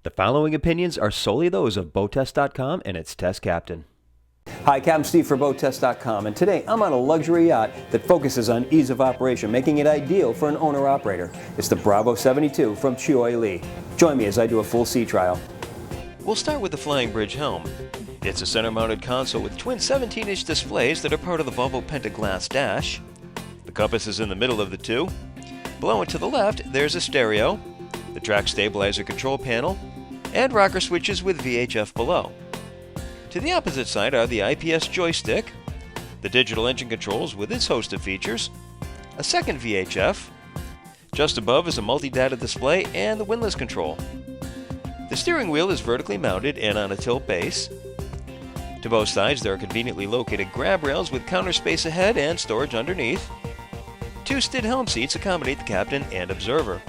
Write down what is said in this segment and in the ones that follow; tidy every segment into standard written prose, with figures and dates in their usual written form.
The following opinions are solely those of BoatTEST.com and its test captain. Hi, Captain Steve for BoatTEST.com, and today I'm on a luxury yacht that focuses on ease of operation, making it ideal for an owner-operator. It's the Bravo 72 from CL Yachts. Join me as I do a full sea trial. We'll start with the Flying Bridge helm. It's a center-mounted console with twin 17-inch displays that are part of the Volvo Penta glass dash. The compass is in the middle of the two. Below and to the left, there's a stereo, the track stabilizer control panel, and rocker switches with VHF below. To the opposite side are the IPS joystick, the digital engine controls with its host of features, a second VHF. Just above is a multi-data display and the windlass control. The steering wheel is vertically mounted and on a tilt base. To both sides there are conveniently located grab rails with counter space ahead and storage underneath. Two Stid helm seats accommodate the captain and observer.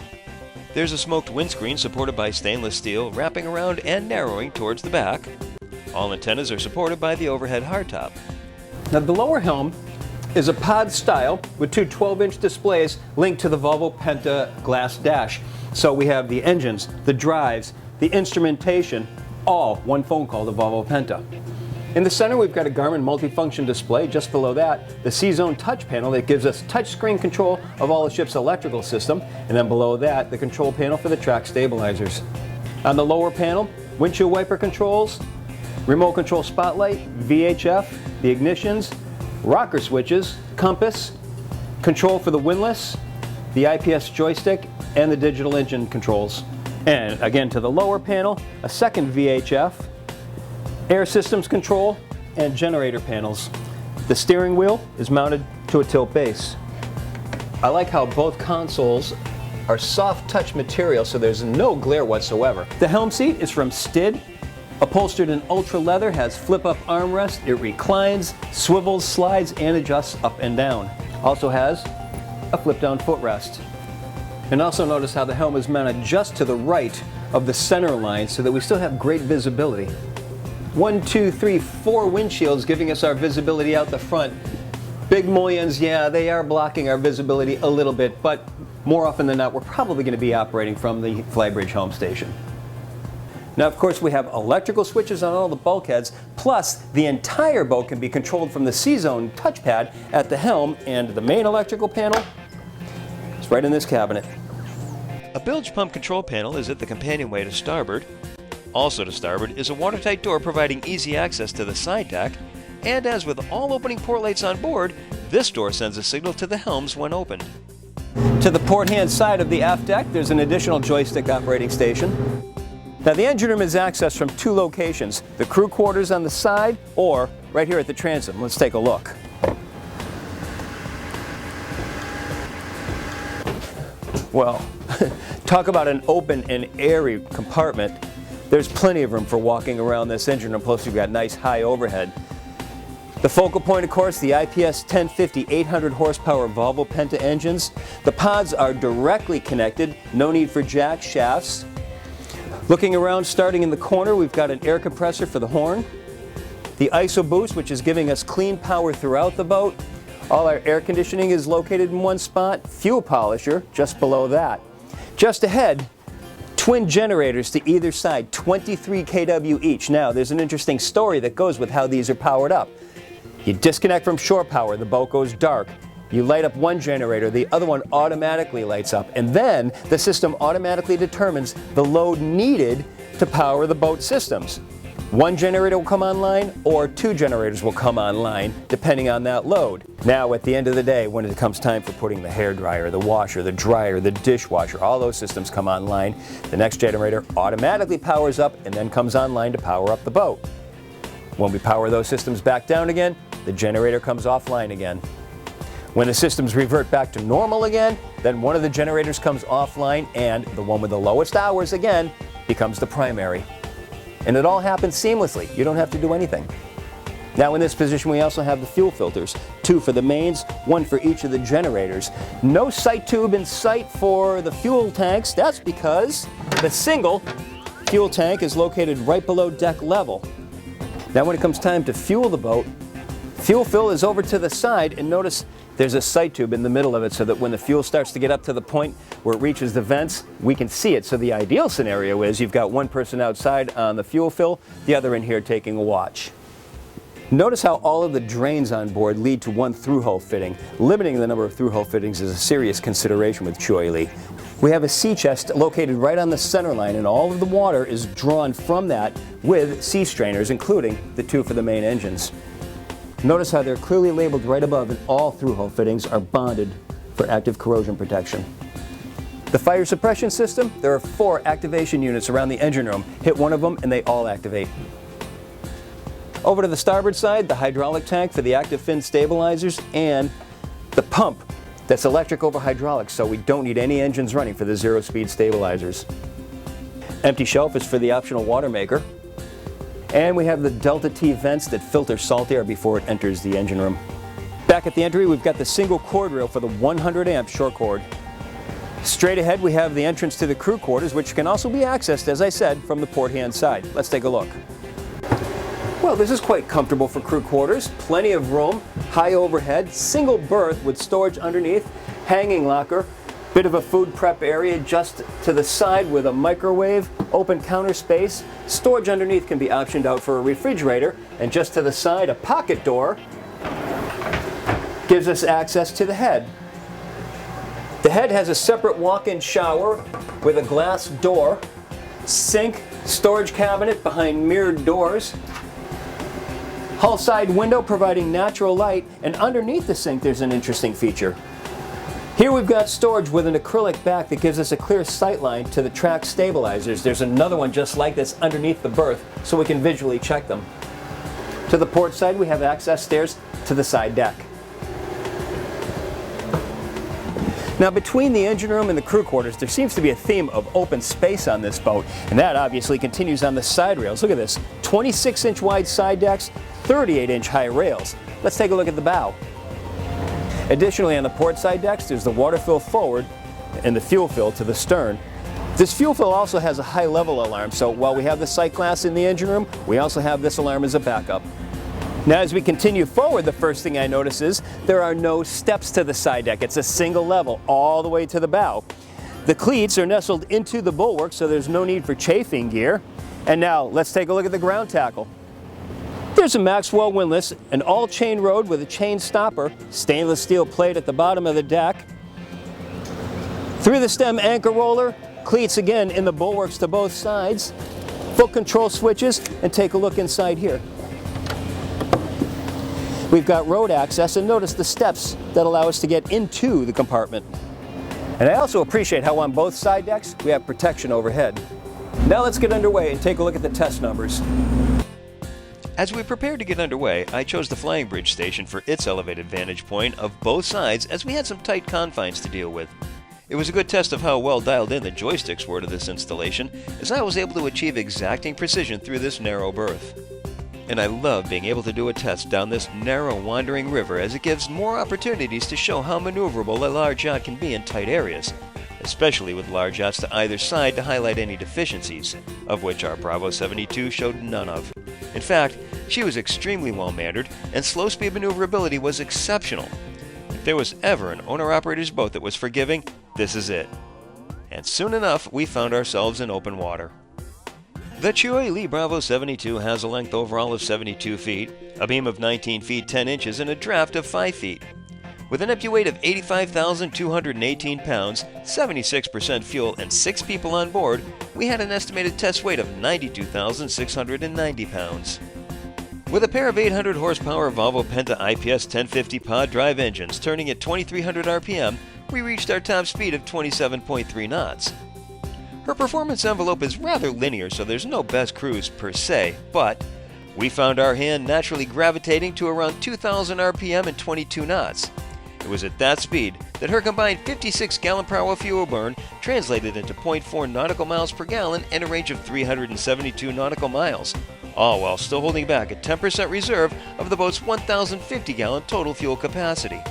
There's a smoked windscreen supported by stainless steel wrapping around and narrowing towards the back. All antennas are supported by the overhead hardtop. Now the lower helm is a pod style with two 12-inch displays linked to the Volvo Penta glass dash. So we have the engines, the drives, the instrumentation, all one phone call to Volvo Penta. In the center we've got a Garmin multifunction display. Just below that, the C-Zone touch panel that gives us touchscreen control of all the ship's electrical system. And then below that, the control panel for the track stabilizers. On the lower panel, windshield wiper controls, remote control spotlight, VHF, the ignitions, rocker switches, compass, control for the windlass, the IPS joystick, and the digital engine controls. And again to the lower panel, a second VHF, air systems control, and generator panels. The steering wheel is mounted to a tilt base. I like how both consoles are soft touch material, so there's no glare whatsoever. The helm seat is from Stid, upholstered in ultra leather, has flip-up armrest, it reclines, swivels, slides, and adjusts up and down. Also has a flip-down footrest. And also notice how the helm is mounted just to the right of the center line so that we still have great visibility. 1, 2, 3, 4 windshields giving us our visibility out the front. Big mullions, yeah, they are blocking our visibility a little bit, but more often than not, we're probably going to be operating from the Flybridge home station. Now, of course, we have electrical switches on all the bulkheads, plus the entire boat can be controlled from the C-Zone touchpad at the helm, and the main electrical panel is right in this cabinet. A bilge pump control panel is at the companionway to starboard. Also to starboard is a watertight door providing easy access to the side deck, and as with all opening port lights on board, this door sends a signal to the helms when opened. To the port hand side of the aft deck, there's an additional joystick operating station. Now the engine room is accessed from two locations, the crew quarters on the side or right here at the transom. Let's take a look. Well, talk about an open and airy compartment. There's plenty of room for walking around this engine room, plus you've got nice high overhead. The focal point, of course, the IPS 1050 800 horsepower Volvo Penta engines. The pods are directly connected, no need for jack shafts. Looking around, starting in the corner, we've got an air compressor for the horn. The ISO boost, which is giving us clean power throughout the boat. All our air conditioning is located in one spot. Fuel polisher just below that. Just ahead, twin generators to either side, 23 kW each. Now, there's an interesting story that goes with how these are powered up. You disconnect from shore power, the boat goes dark. You light up one generator, the other one automatically lights up, and then the system automatically determines the load needed to power the boat systems. One generator will come online, or two generators will come online, depending on that load. Now, at the end of the day, when it comes time for putting the hairdryer, the washer, the dryer, the dishwasher, all those systems come online, the next generator automatically powers up and then comes online to power up the boat. When we power those systems back down again, the generator comes offline again. When the systems revert back to normal again, then one of the generators comes offline and the one with the lowest hours again becomes the primary. And it all happens seamlessly. You don't have to do anything. Now in this position we also have the fuel filters, two for the mains, one for each of the generators. No sight tube in sight for the fuel tanks. That's because the single fuel tank is located right below deck level. Now when it comes time to fuel the boat, fuel fill is over to the side, and notice there's a sight tube in the middle of it so that when the fuel starts to get up to the point where it reaches the vents, we can see it. So the ideal scenario is you've got one person outside on the fuel fill, the other in here taking a watch. Notice how all of the drains on board lead to one through-hull fitting. Limiting the number of through-hull fittings is a serious consideration with CL Yachts. We have a sea chest located right on the center line, and all of the water is drawn from that with sea strainers, including the two for the main engines. Notice how they're clearly labeled right above, and all through-hull fittings are bonded for active corrosion protection. The fire suppression system, there are 4 activation units around the engine room. Hit one of them and they all activate. Over to the starboard side, the hydraulic tank for the active fin stabilizers and the pump that's electric over hydraulic, so we don't need any engines running for the zero-speed stabilizers. Empty shelf is for the optional water maker. And we have the Delta T vents that filter salt air before it enters the engine room. Back at the entry, we've got the single cord rail for the 100 amp short cord. Straight ahead, we have the entrance to the crew quarters, which can also be accessed, as I said, from the port hand side. Let's take a look. Well, this is quite comfortable for crew quarters. Plenty of room, high overhead, single berth with storage underneath, hanging locker, bit of a food prep area just to the side with a microwave, open counter space. Storage underneath can be optioned out for a refrigerator, and just to the side, a pocket door gives us access to the head. The head has a separate walk-in shower with a glass door, sink, storage cabinet behind mirrored doors, hull side window providing natural light, and underneath the sink there's an interesting feature. Here we've got storage with an acrylic back that gives us a clear sight line to the track stabilizers. There's another one just like this underneath the berth so we can visually check them. To the port side we have access stairs to the side deck. Now between the engine room and the crew quarters there seems to be a theme of open space on this boat, and that obviously continues on the side rails. Look at this, 26-inch wide side decks, 38-inch high rails. Let's take a look at the bow. Additionally, on the port side decks, there's the water fill forward and the fuel fill to the stern. This fuel fill also has a high level alarm, so while we have the sight glass in the engine room, we also have this alarm as a backup. Now as we continue forward, the first thing I notice is there are no steps to the side deck. It's a single level all the way to the bow. The cleats are nestled into the bulwark, so there's no need for chafing gear. And now let's take a look at the ground tackle. There's a Maxwell windlass, an all-chain rod with a chain stopper, stainless steel plate at the bottom of the deck. Through the stem anchor roller, cleats again in the bulwarks to both sides, full control switches, and take a look inside here. We've got road access, and notice the steps that allow us to get into the compartment. And I also appreciate how on both side decks we have protection overhead. Now let's get underway and take a look at the test numbers. As we prepared to get underway, I chose the flying bridge station for its elevated vantage point of both sides as we had some tight confines to deal with. It was a good test of how well dialed in the joysticks were to this installation, as I was able to achieve exacting precision through this narrow berth. And I love being able to do a test down this narrow wandering river, as it gives more opportunities to show how maneuverable a large yacht can be in tight areas, especially with large yachts to either side to highlight any deficiencies, of which our Bravo 72 showed none of. In fact, she was extremely well-mannered, and slow speed maneuverability was exceptional. If there was ever an owner-operator's boat that was forgiving, this is it. And soon enough, we found ourselves in open water. The CL Yachts Bravo 72 has a length overall of 72 feet, a beam of 19 feet 10 inches, and a draft of 5 feet. With an empty weight of 85,218 pounds, 76% fuel, and 6 people on board, we had an estimated test weight of 92,690 pounds. With a pair of 800 horsepower Volvo Penta IPS 1050 pod drive engines turning at 2,300 RPM, we reached our top speed of 27.3 knots. Her performance envelope is rather linear, so there's no best cruise per se, but we found our hand naturally gravitating to around 2,000 RPM and 22 knots. It was at that speed that her combined 56 gallon per hour fuel burn translated into 0.4 nautical miles per gallon and a range of 372 nautical miles, all while still holding back a 10% reserve of the boat's 1,050 gallon total fuel capacity.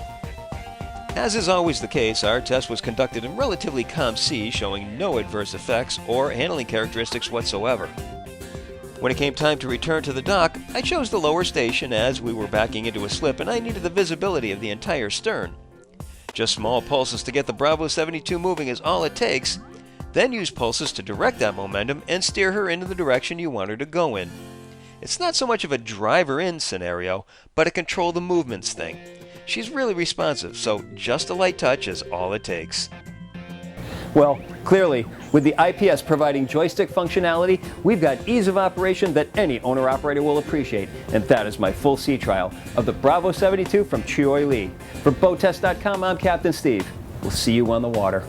As is always the case, our test was conducted in relatively calm seas, showing no adverse effects or handling characteristics whatsoever. When it came time to return to the dock, I chose the lower station as we were backing into a slip and I needed the visibility of the entire stern. Just small pulses to get the Bravo 72 moving is all it takes. Then use pulses to direct that momentum and steer her into the direction you want her to go in. It's not so much of a driver-in scenario, but a control the movements thing. She's really responsive, so just a light touch is all it takes. Well, clearly, with the IPS providing joystick functionality, we've got ease of operation that any owner-operator will appreciate. And that is my full sea trial of the Bravo 72 from Choi Lee. For BoatTEST.com, I'm Captain Steve. We'll see you on the water.